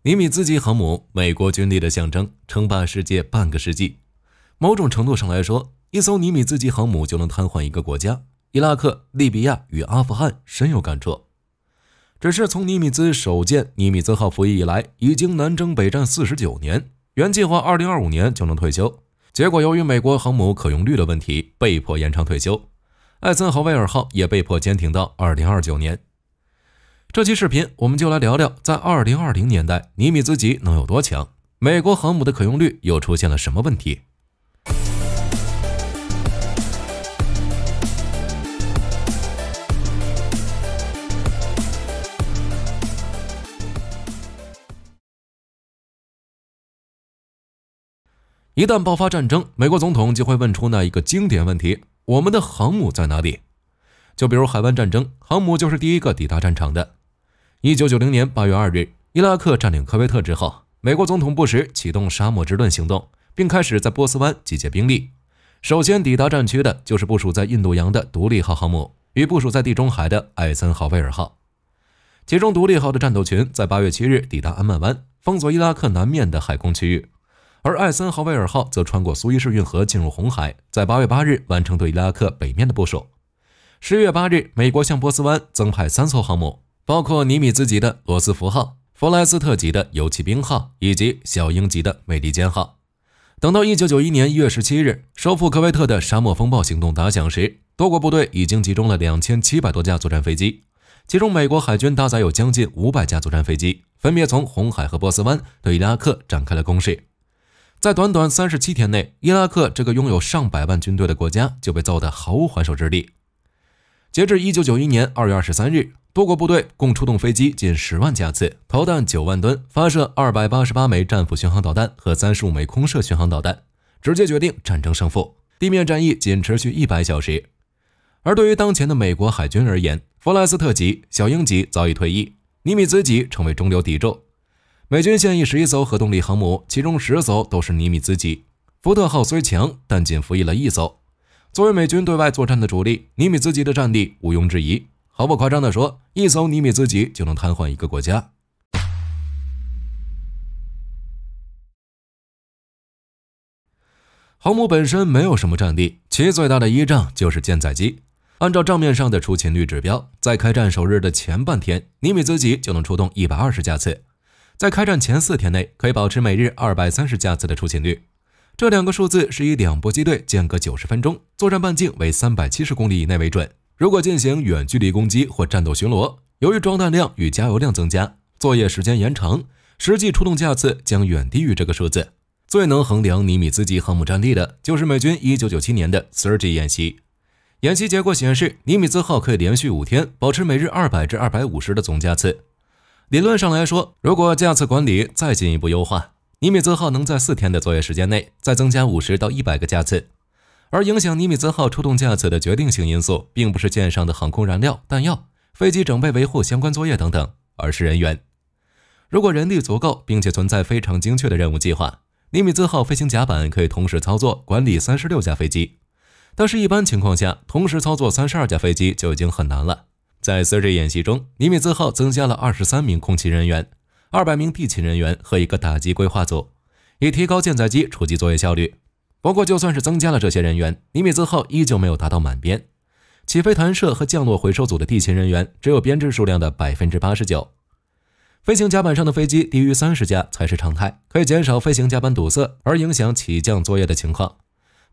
尼米兹级航母，美国军力的象征，称霸世界半个世纪。某种程度上来说，一艘尼米兹级航母就能瘫痪一个国家。伊拉克、利比亚与阿富汗深有感触。只是从尼米兹首舰尼米兹号服役以来，已经南征北战49年，原计划2025年就能退休，结果由于美国航母可用率的问题，被迫延长退休。艾森豪威尔号也被迫坚挺到2029年。这期视频我们就来聊聊，在2020年代尼米兹级能有多强，美国航母的可用率又出现了什么问题。一旦爆发战争，美国总统就会问出那一个经典问题：我们的航母在哪里？就比如海湾战争，航母就是第一个抵达战场的。1990年8月2日，伊拉克占领科威特之后，美国总统布什启动沙漠之盾行动，并开始在波斯湾集结兵力。首先抵达战区的就是部署在印度洋的独立号航母与部署在地中海的艾森豪威尔号。其中独立号的战斗群在8月7日抵达安曼湾，封锁伊拉克南面的海空区域。而艾森豪威尔号则穿过苏伊士运河进入红海，在8月8日完成对伊拉克北面的部署。10月8日，美国向波斯湾增派3艘航母，包括尼米兹级的罗斯福号、弗莱斯特级的游骑兵号以及小鹰级的美利坚号。等到1991年1月17日，收复科威特的沙漠风暴行动打响时，多国部队已经集中了2700多架作战飞机，其中美国海军搭载有将近500架作战飞机，分别从红海和波斯湾对伊拉克展开了攻势。在短短37天内，伊拉克这个拥有上百万军队的国家就被揍得毫无还手之力。截至1991年2月23日，多国部队共出动飞机近10万架次，投弹9万吨，发射288枚战斧巡航导弹和35枚空射巡航导弹，直接决定战争胜负。地面战役仅持续100小时。而对于当前的美国海军而言，弗莱斯特级、小鹰级早已退役，尼米兹级成为中流砥柱。美军现役11艘核动力航母，其中10艘都是尼米兹级。福特号虽强，但仅服役了1艘。作为美军对外作战的主力，尼米兹级的战力毋庸置疑。毫不夸张地说，1艘尼米兹级就能瘫痪一个国家。航母本身没有什么战力，其最大的依仗就是舰载机。按照账面上的出勤率指标，在开战首日的前半天，尼米兹级就能出动120架次。在开战前4天内，可以保持每日230架次的出勤率。这两个数字是以2波机队间隔90分钟，作战半径为370公里以内为准。如果进行远距离攻击或战斗巡逻，由于装弹量与加油量增加，作业时间延长，实际出动架次将远低于这个数字。最能衡量尼米兹级航母战力的，就是美军1997年的 Surge 演习。演习结果显示，尼米兹号可以连续5天保持每日200至250的总架次。理论上来说，如果架次管理再进一步优化，尼米兹号能在4天的作业时间内再增加50到100个架次。而影响尼米兹号出动架次的决定性因素，并不是舰上的航空燃料、弹药、飞机整备维护相关作业等等，而是人员。如果人力足够，并且存在非常精确的任务计划，尼米兹号飞行甲板可以同时操作管理36架飞机。但是一般情况下，同时操作32架飞机就已经很难了。在 Surge 演习中，尼米兹号增加了23名空勤人员、200名地勤人员和一个打击规划组，以提高舰载机出击作业效率。不过就算是增加了这些人员，尼米兹号依旧没有达到满编。起飞弹射和降落回收组的地勤人员只有编制数量的 89%。飞行甲板上的飞机低于30架才是常态，可以减少飞行甲板堵塞而影响起降作业的情况。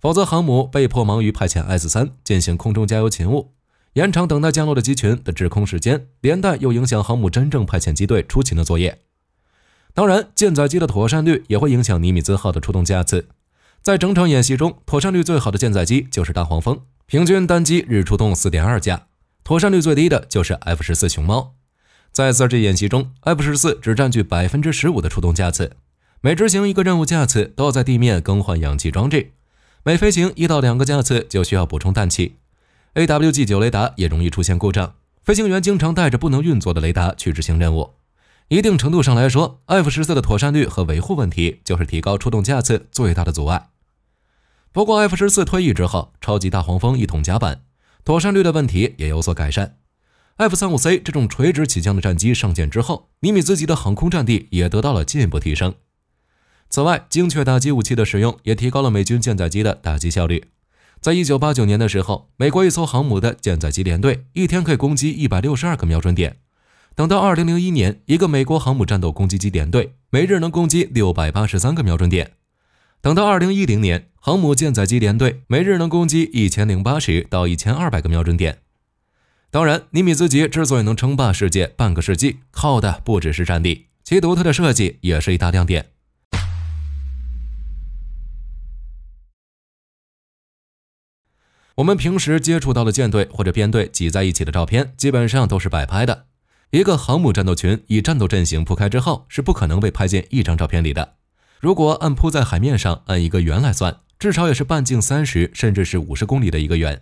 否则航母被迫忙于派遣 S3 进行空中加油勤务，延长等待降落的机群的滞空时间，连带又影响航母真正派遣机队出勤的作业。当然，舰载机的妥善率也会影响尼米兹号的出动架次。在整场演习中，妥善率最好的舰载机就是大黄蜂，平均单机日出动 4.2 架，妥善率最低的就是 F14 熊猫。在 Surge 演习中， F14 只占据 15% 的出动架次，每执行一个任务架次都要在地面更换氧气装置，每飞行1到2个架次就需要补充氮气。AWG9 雷达也容易出现故障，飞行员经常带着不能运作的雷达去执行任务。一定程度上来说， F14 的妥善率和维护问题就是提高出动架次最大的阻碍。不过 F14 退役之后，超级大黄蜂一统甲板，妥善率的问题也有所改善。F-35C 这种垂直起降的战机上舰之后，尼米兹级的航空战力也得到了进一步提升。此外，精确打击武器的使用也提高了美军舰载机的打击效率。在1989年的时候，美国一艘航母的舰载机联队一天可以攻击162个瞄准点。等到2001年，一个美国航母战斗攻击机联队每日能攻击683个瞄准点。等到2010年，航母舰载机联队每日能攻击1080到1200个瞄准点。当然，尼米兹级之所以能称霸世界半个世纪，靠的不只是战力，其独特的设计也是一大亮点。我们平时接触到的舰队或者编队挤在一起的照片，基本上都是摆拍的。一个航母战斗群以战斗阵型铺开之后，是不可能被拍进一张照片里的。如果按铺在海面上按一个圆来算，至少也是半径30甚至是50公里的一个圆。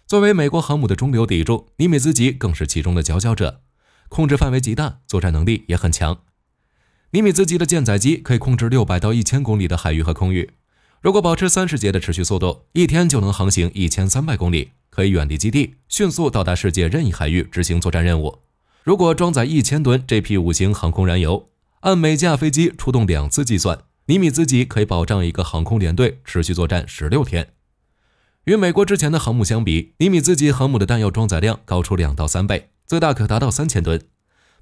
作为美国航母的中流砥柱，尼米兹级更是其中的佼佼者，控制范围极大，作战能力也很强。尼米兹级的舰载机可以控制600到1000公里的海域和空域，如果保持30节的持续速度，一天就能航行1300公里，可以远离基地，迅速到达世界任意海域执行作战任务。如果装载1000吨 JP5型航空燃油，按每架飞机出动2次计算，尼米兹级可以保障一个航空联队持续作战16天。与美国之前的航母相比，尼米兹级航母的弹药装载量高出2到3倍，最大可达到3000吨。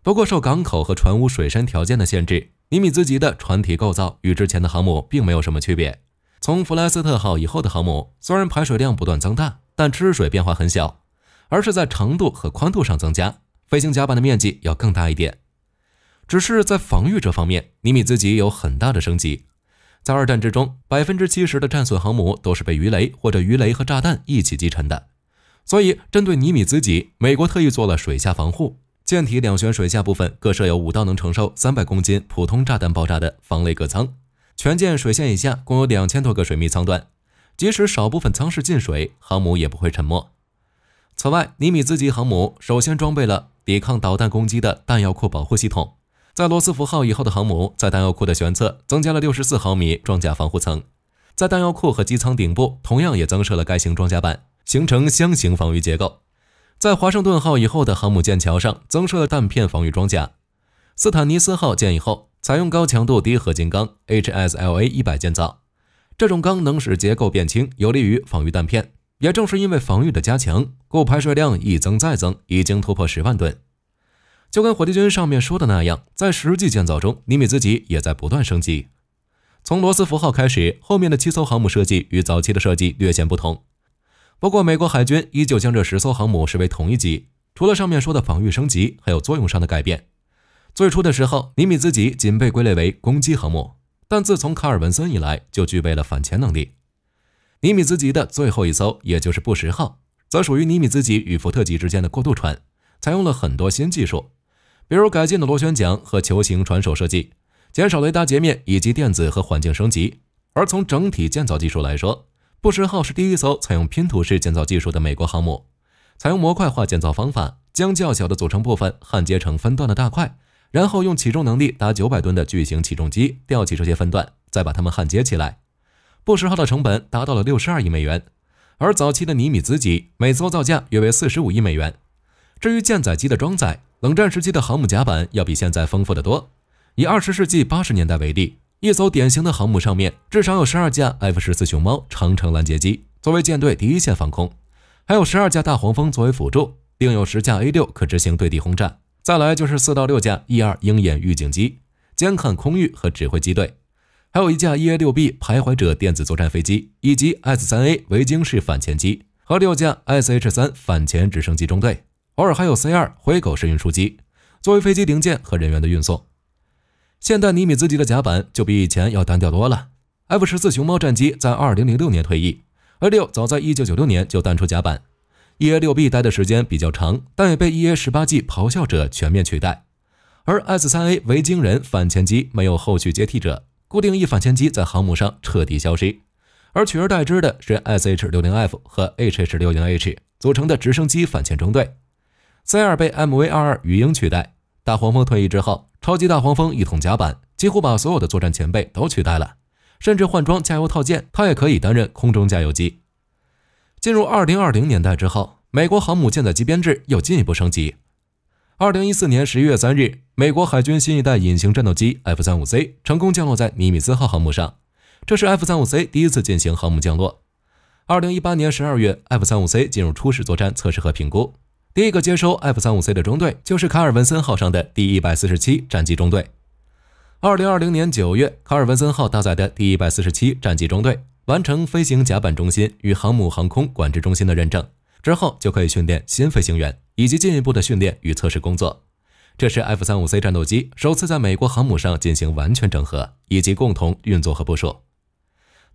不过受港口和船坞水深条件的限制，尼米兹级的船体构造与之前的航母并没有什么区别。从弗莱斯特号以后的航母，虽然排水量不断增大，但吃水变化很小，而是在长度和宽度上增加，飞行甲板的面积要更大一点。只是在防御这方面，尼米兹级有很大的升级。在二战之中，70%的战损航母都是被鱼雷或者鱼雷和炸弹一起击沉的。所以，针对尼米兹级，美国特意做了水下防护，舰体两舷水下部分各设有5道能承受300公斤普通炸弹爆炸的防雷隔舱，全舰水线以下共有2000多个水密舱段，即使少部分舱室进水，航母也不会沉没。此外，尼米兹级航母首先装备了抵抗导弹攻击的弹药库保护系统。在罗斯福号以后的航母，在弹药库的舷侧增加了64毫米装甲防护层，在弹药库和机舱顶部同样也增设了该型装甲板，形成箱型防御结构。在华盛顿号以后的航母舰桥上增设了弹片防御装甲。斯坦尼斯号建以后，采用高强度低合金钢 HSLA 100建造，这种钢能使结构变轻，有利于防御弹片。也正是因为防御的加强，故排水量一增再增，已经突破10万吨。就跟火箭军上面说的那样，在实际建造中，尼米兹级也在不断升级。从罗斯福号开始，后面的7艘航母设计与早期的设计略显不同。不过，美国海军依旧将这10艘航母视为同一级，除了上面说的防御升级，还有作用上的改变。最初的时候，尼米兹级仅被归类为攻击航母，但自从卡尔文森以来，就具备了反潜能力。尼米兹级的最后一艘，也就是布什号，则属于尼米兹级与福特级之间的过渡船，采用了很多新技术。比如改进的螺旋桨和球形船首设计，减少雷达截面以及电子和环境升级。而从整体建造技术来说，布什号是第一艘采用拼图式建造技术的美国航母，采用模块化建造方法，将较小的组成部分焊接成分段的大块，然后用起重能力达900吨的巨型起重机吊起这些分段，再把它们焊接起来。布什号的成本达到了62亿美元，而早期的尼米兹级每艘造价约为45亿美元。至于舰载机的装载，冷战时期的航母甲板要比现在丰富得多。以20世纪80年代为例，一艘典型的航母上面至少有12架 F-14熊猫长程拦截机作为舰队第一线防空，还有12架大黄蜂作为辅助，另有10架 A6 可执行对地轰炸，再来就是4到6架 E2 鹰眼预警机监看空域和指挥机队，还有1架 EA-6B 徘徊者电子作战飞机，以及 S-3A 维京式反潜机和6架 SH-3 反潜直升机中队，偶尔还有 C2 灰狗式运输机作为飞机零件和人员的运送。现代尼米兹级的甲板就比以前要单调多了。F-14熊猫战机在2006年退役， A6 早在1996年就淡出甲板， EA-6B 待的时间比较长，但也被 EA-18G 咆哮者全面取代。而 S-3A 维京人反潜机没有后续接替者，固定翼反潜机在航母上彻底消失，而取而代之的是 SH-60F 和 HH-60H 组成的直升机反潜中队。C2 被 MV-22 鱼鹰取代，大黄蜂退役之后，超级大黄蜂一统甲板，几乎把所有的作战前辈都取代了，甚至换装加油套件，它也可以担任空中加油机。进入2020年代之后，美国航母舰载机编制又进一步升级， 2014年11月3日，美国海军新一代隐形战斗机 F-35C 成功降落在尼米兹号航母上，这是 F-35C 第一次进行航母降落。2018年12月 ，F-35C 进入初始作战测试和评估。第一个接收 F-35C 的中队就是卡尔文森号上的第147战机中队。2020年9月，卡尔文森号搭载的第147战机中队完成飞行甲板中心与航母航空管制中心的认证之后，就可以训练新飞行员以及进一步的训练与测试工作。这是 F-35C 战斗机首次在美国航母上进行完全整合以及共同运作和部署。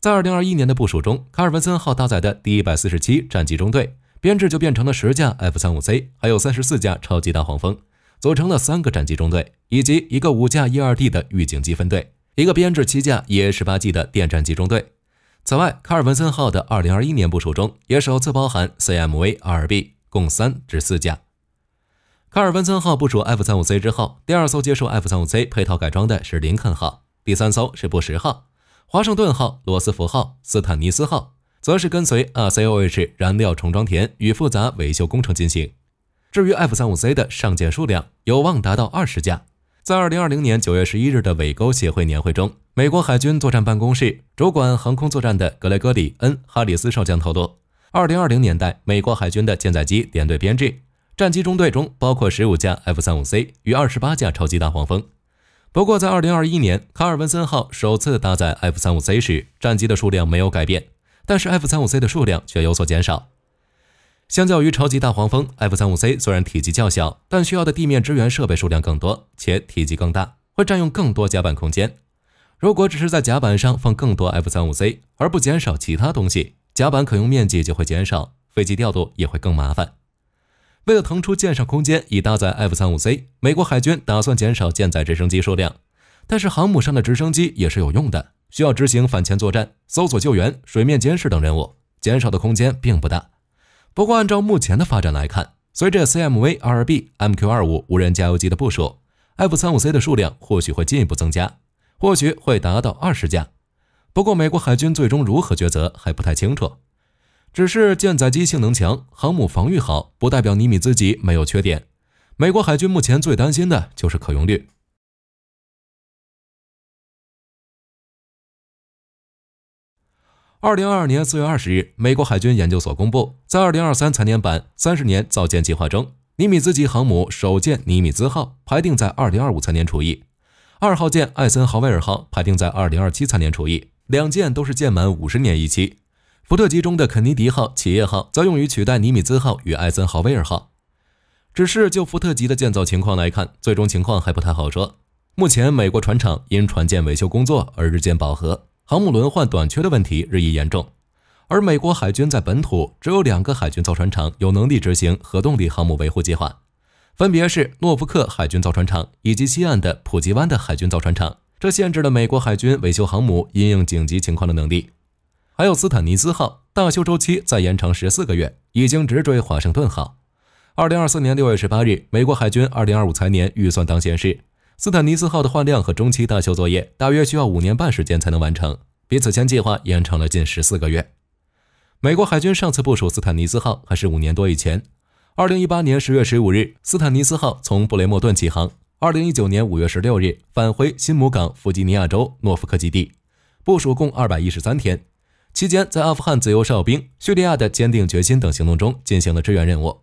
在2021年的部署中，卡尔文森号搭载的第147战机中队编制就变成了10架 F-35C， 还有34架超级大黄蜂，组成了3个战机中队，以及一个5架 E-2D 的预警机分队，一个编制7架 EA-18G 的电战机中队。此外，卡尔文森号的2021年部署中也首次包含 CMV-2B， 共3至4架。卡尔文森号部署 F-35C 之后，第2艘接受 F-35C 配套改装的是林肯号，第3艘是布什号。华盛顿号、罗斯福号、斯坦尼斯号则是跟随 RCOH 燃料重装填与复杂维修工程进行。至于 F-35C 的上舰数量有望达到20架。在2020年9月11日的尾钩协会年会中，美国海军作战办公室主管航空作战的格雷戈里 ·N· 哈里斯少将透露，2020年代美国海军的舰载机编队编制，战机中队中包括15架 F-35C 与28架超级大黄蜂。不过，在2021年，卡尔文森号首次搭载 F-35C 时，战机的数量没有改变，但是 F-35C 的数量却有所减少。相较于超级大黄蜂 ，F-35C 虽然体积较小，但需要的地面支援设备数量更多，且体积更大，会占用更多甲板空间。如果只是在甲板上放更多 F-35C， 而不减少其他东西，甲板可用面积就会减少，飞机调度也会更麻烦。为了腾出舰上空间以搭载 F-35C， 美国海军打算减少舰载直升机数量。但是航母上的直升机也是有用的，需要执行反潜作战、搜索救援、水面监视等任务，减少的空间并不大。不过按照目前的发展来看，随着 CMV-2B MQ-25 无人加油机的部署， F-35C 的数量或许会进一步增加，或许会达到20架。不过美国海军最终如何抉择还不太清楚。只是舰载机性能强，航母防御好，不代表尼米兹级没有缺点。美国海军目前最担心的就是可用率。2022年4月20日，美国海军研究所公布，在2023财年版30年造舰计划中，尼米兹级航母首舰尼米兹号排定在2025财年除役，2号舰艾森豪威尔号排定在2027财年除役，两舰都是舰满50年一期。福特级中的肯尼迪号、企业号则用于取代尼米兹号与艾森豪威尔号。只是就福特级的建造情况来看，最终情况还不太好说。目前美国船厂因船舰维修工作而日渐饱和，航母轮换短缺的问题日益严重。而美国海军在本土只有2个海军造船厂有能力执行核动力航母维护计划，分别是诺福克海军造船厂以及西岸的普吉湾的海军造船厂，这限制了美国海军维修航母因应紧急情况的能力。还有斯坦尼斯号，大修周期再延长14个月，已经直追华盛顿号。2024年6月18日，美国海军2025财年预算档显示，斯坦尼斯号的换量和中期大修作业大约需要5年半时间才能完成，比此前计划延长了近14个月。美国海军上次部署斯坦尼斯号还是5年多以前。2018年10月15日，斯坦尼斯号从布雷默顿起航，2019年5月16日返回新姆港弗吉尼亚州诺福克基地，部署共213天。期间，在阿富汗自由哨兵、叙利亚的坚定决心等行动中进行了支援任务。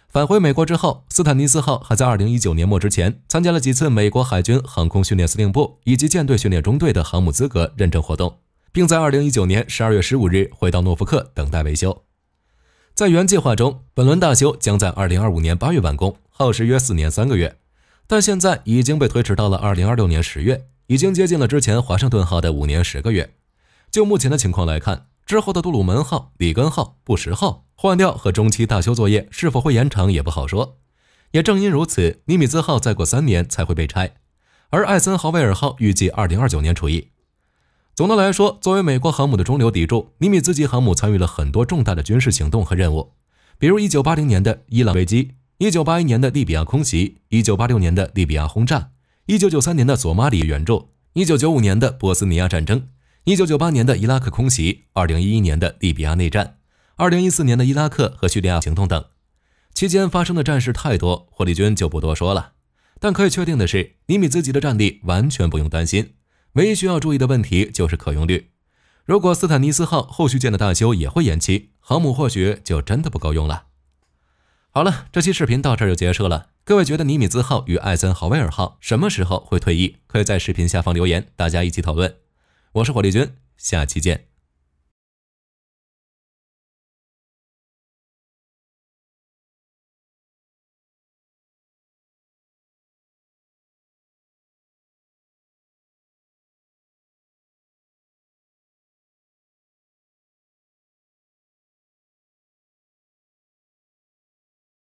返回美国之后，斯坦尼斯号还在2019年末之前参加了几次美国海军航空训练司令部以及舰队训练中队的航母资格认证活动，并在2019年12月15日回到诺福克等待维修。在原计划中，本轮大修将在2025年8月完工，耗时约4年3个月，但现在已经被推迟到了2026年10月，已经接近了之前华盛顿号的5年10个月。就目前的情况来看，之后的杜鲁门号、里根号、布什号换料和中期大修作业是否会延长也不好说。也正因如此，尼米兹号再过3年才会被拆，而艾森豪威尔号预计2029年除役。总的来说，作为美国航母的中流砥柱，尼米兹级航母参与了很多重大的军事行动和任务，比如1980年的伊朗危机、1981年的利比亚空袭、1986年的利比亚轰炸、1993年的索马里援助、1995年的波斯尼亚战争、1998年的伊拉克空袭、2011年的利比亚内战、2014年的伊拉克和叙利亚行动等。期间发生的战事太多，火力军就不多说了。但可以确定的是，尼米兹级的战力完全不用担心，唯一需要注意的问题就是可用率。如果斯坦尼斯号后续舰的大修也会延期，航母或许就真的不够用了。好了，这期视频到这儿就结束了。各位觉得尼米兹号与艾森豪威尔号什么时候会退役？可以在视频下方留言，大家一起讨论。我是火力军，下期见。